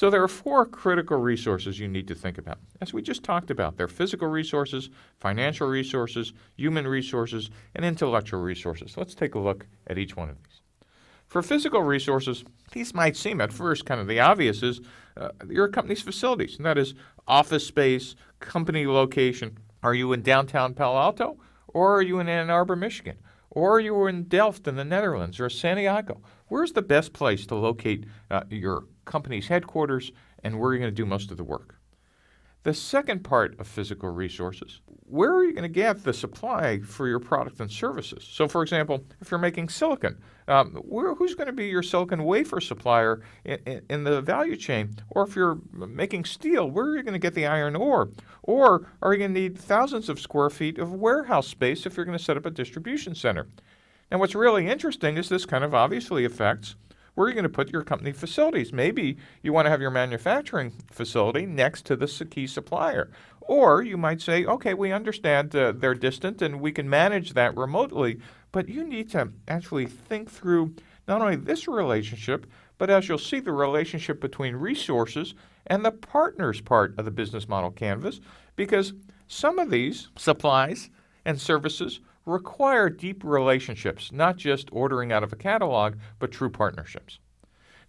So there are four critical resources you need to think about. As we just talked about, they're physical resources, financial resources, human resources, and intellectual resources. Let's take a look at each one of these. For physical resources, these might seem at first kind of the obvious is your company's facilities, and that is office space, company location. Are you in downtown Palo Alto, or are you in Ann Arbor, Michigan? Or are you in Delft in the Netherlands, or Santiago? Where's the best place to locate your company's headquarters, and where are you going to do most of the work? The second part of physical resources, where are you going to get the supply for your product and services? So, for example, if you're making silicon, who's going to be your silicon wafer supplier in the value chain? Or if you're making steel, where are you going to get the iron ore? Or are you going to need thousands of square feet of warehouse space if you're going to set up a distribution center? Now, what's really interesting is this kind of obviously affects where are you going to put your company facilities? Maybe you want to have your manufacturing facility next to the key supplier. Or you might say, okay, we understand they're distant and we can manage that remotely, but you need to actually think through not only this relationship, but as you'll see, the relationship between resources and the partners part of the business model canvas, because some of these supplies and services require deep relationships, not just ordering out of a catalog, but true partnerships.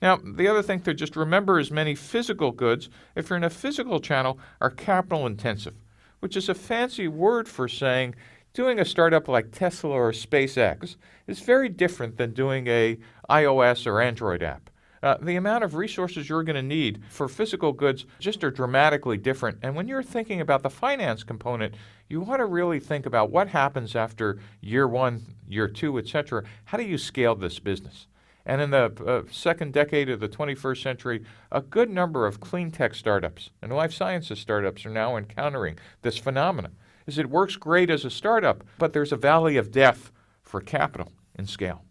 Now, the other thing to just remember is many physical goods, if you're in a physical channel, are capital intensive, which is a fancy word for saying doing a startup like Tesla or SpaceX is very different than doing a iOS or Android app. The amount of resources you're going to need for physical goods just are dramatically different. And when you're thinking about the finance component, you want to really think about what happens after year one, year two, etc. How do you scale this business? And in the second decade of the 21st century, a good number of clean tech startups and life sciences startups are now encountering this phenomenon. It works great as a startup, but there's a valley of death for capital and scale.